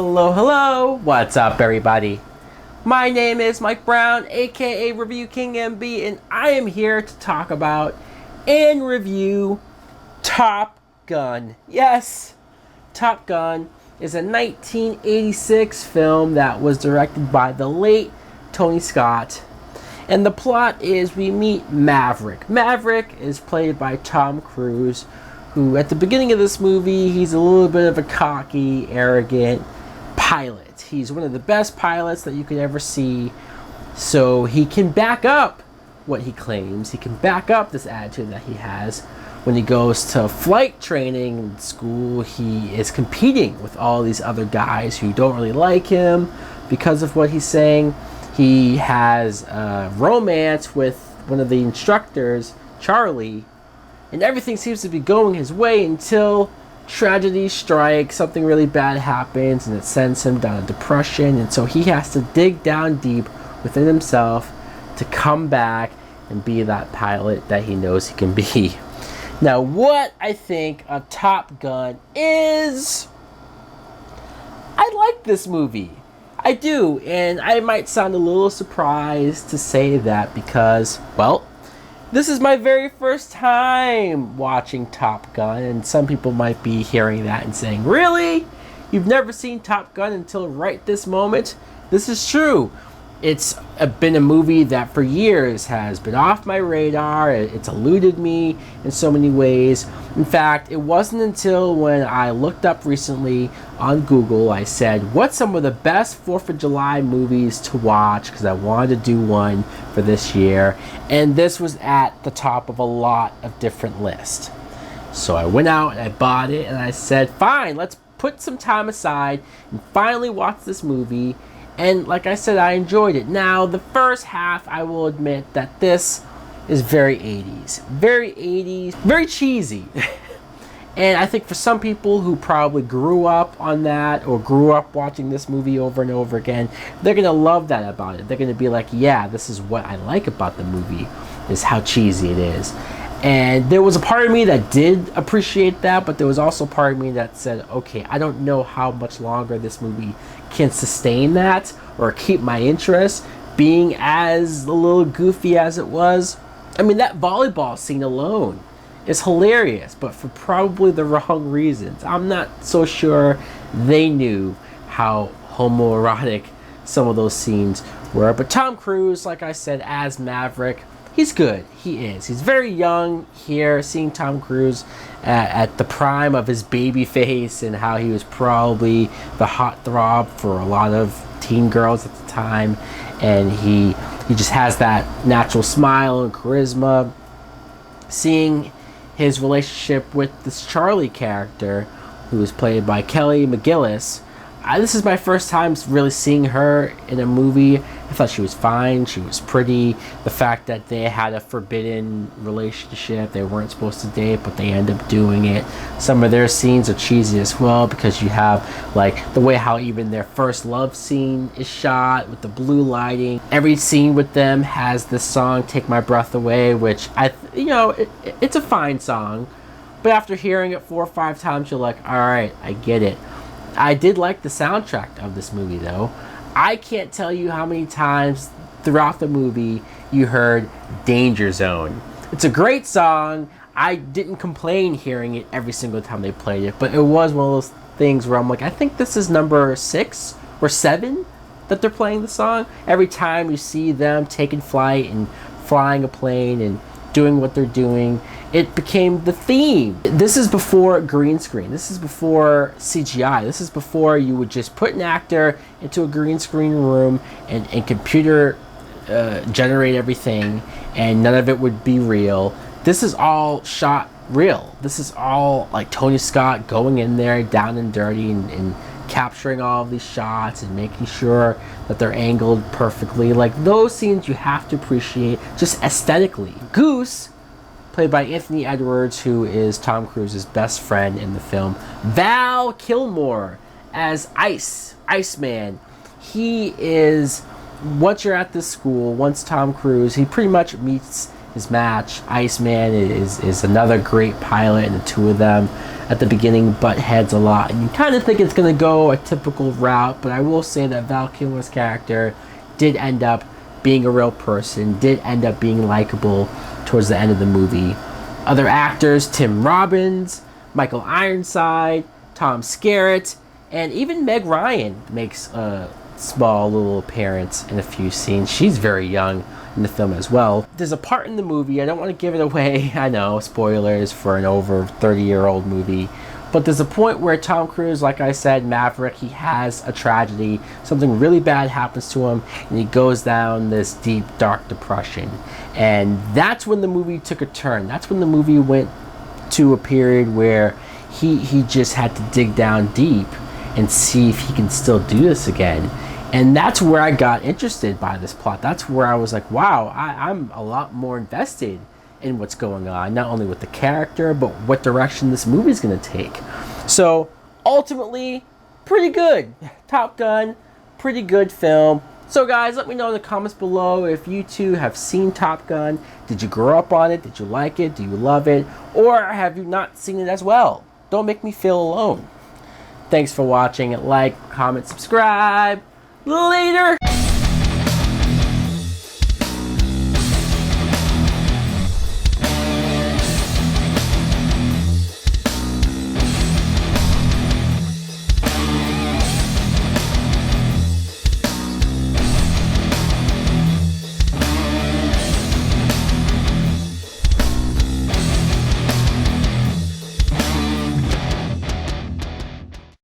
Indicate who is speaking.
Speaker 1: Hello, hello! What's up, everybody? My name is Mike Brown, aka ReviewKingMB, and I am here to talk about and review Top Gun. Yes, Top Gun is a 1986 film that was directed by the late Tony Scott. And the plot is we meet Maverick. Maverick is played by Tom Cruise, who at the beginning of this movie, he's a little bit of a cocky, arrogant pilot. He's one of the best pilots that you could ever see. So he can back up what he claims. He can back up this attitude that he has. When he goes to flight training in school, he is competing with all these other guys who don't really like him because of what he's saying. He has a romance with one of the instructors, Charlie, and everything seems to be going his way until tragedy strikes, something really bad happens, and it sends him down a depression, and so he has to dig down deep within himself to come back and be that pilot that he knows he can be. Now, what I think of Top Gun is, I like this movie. I do, and I might sound a little surprised to say that because, well, this is my very first time watching Top Gun, and some people might be hearing that and saying, really? You've never seen Top Gun until right this moment? This is true. It's been a movie that for years has been off my radar. It's eluded me in so many ways. In fact, it wasn't until when I looked up recently on Google, I said, what's some of the best 4th of July movies to watch? Because I wanted to do one for this year. And this was at the top of a lot of different lists. So I went out and I bought it and I said, fine, let's put some time aside and finally watch this movie. And like I said, I enjoyed it. Now, the first half, I will admit that this is very 80s. Very 80s, very cheesy. And I think for some people who probably grew up on that or grew up watching this movie over and over again, they're going to love that about it. They're going to be like, yeah, this is what I like about the movie, is how cheesy it is. And there was a part of me that did appreciate that, but there was also a part of me that said, okay, I don't know how much longer this movie can sustain that or keep my interest being as a little goofy as it was. I mean, that volleyball scene alone is hilarious, but for probably the wrong reasons. I'm not so sure they knew how homoerotic some of those scenes were. But Tom Cruise, like I said, as Maverick, he's good. He is. He's very young here, seeing Tom Cruise at the prime of his baby face and how he was probably the hot throb for a lot of teen girls at the time. And he just has that natural smile and charisma. Seeing his relationship with this Charlie character, who is played by Kelly McGillis. This is my first time really seeing her in a movie. I thought she was fine. She was pretty. The fact that they had a forbidden relationship, they weren't supposed to date, but they end up doing it. Some of their scenes are cheesy as well because you have like the way how even their first love scene is shot with the blue lighting. Every scene with them has this song, "Take My Breath Away," which it's a fine song, but after hearing it 4 or 5 times, you're like, all right, I get it. I did like the soundtrack of this movie, though. I can't tell you how many times throughout the movie you heard Danger Zone. It's a great song. I didn't complain hearing it every single time they played it, but it was one of those things where I'm like, I think this is number 6 or 7 that they're playing the song. Every time you see them taking flight and flying a plane and doing what they're doing, it became the theme. This is before green screen. This is before CGI. This is before you would just put an actor into a green screen room and computer generate everything, and none of it would be real. This is all shot real. This is all like Tony Scott going in there down and dirty and capturing all of these shots and making sure that they're angled perfectly. Like, those scenes you have to appreciate just aesthetically. Goose, played by Anthony Edwards, who is Tom Cruise's best friend in the film. Val Kilmer as Iceman. He is, once you're at this school, once Tom Cruise, he pretty much meets his match. Iceman is another great pilot, and the two of them at the beginning butt heads a lot, and you kind of think it's going to go a typical route, but I will say that Val Kilmer's character did end up being a real person, did end up being likable towards the end of the movie. Other actors, Tim Robbins, Michael Ironside, Tom Skerritt, and even Meg Ryan makes a small little appearance in a few scenes. She's very young in the film as well. There's a part in the movie, I don't want to give it away, I know, spoilers for an over 30-year-old movie, but there's a point where Tom Cruise, like I said, Maverick, he has a tragedy, something really bad happens to him, and he goes down this deep, dark depression. And that's when the movie took a turn. That's when the movie went to a period where he just had to dig down deep and see if he can still do this again. And that's where I got interested by this plot. That's where I was like, wow, I'm a lot more invested in what's going on, not only with the character, but what direction this movie is going to take. So ultimately, pretty good. Top Gun, pretty good film. So guys, let me know in the comments below if you too have seen Top Gun. Did you grow up on it? Did you like it? Do you love it? Or have you not seen it as well? Don't make me feel alone. Thanks for watching. Like, comment, subscribe. Later.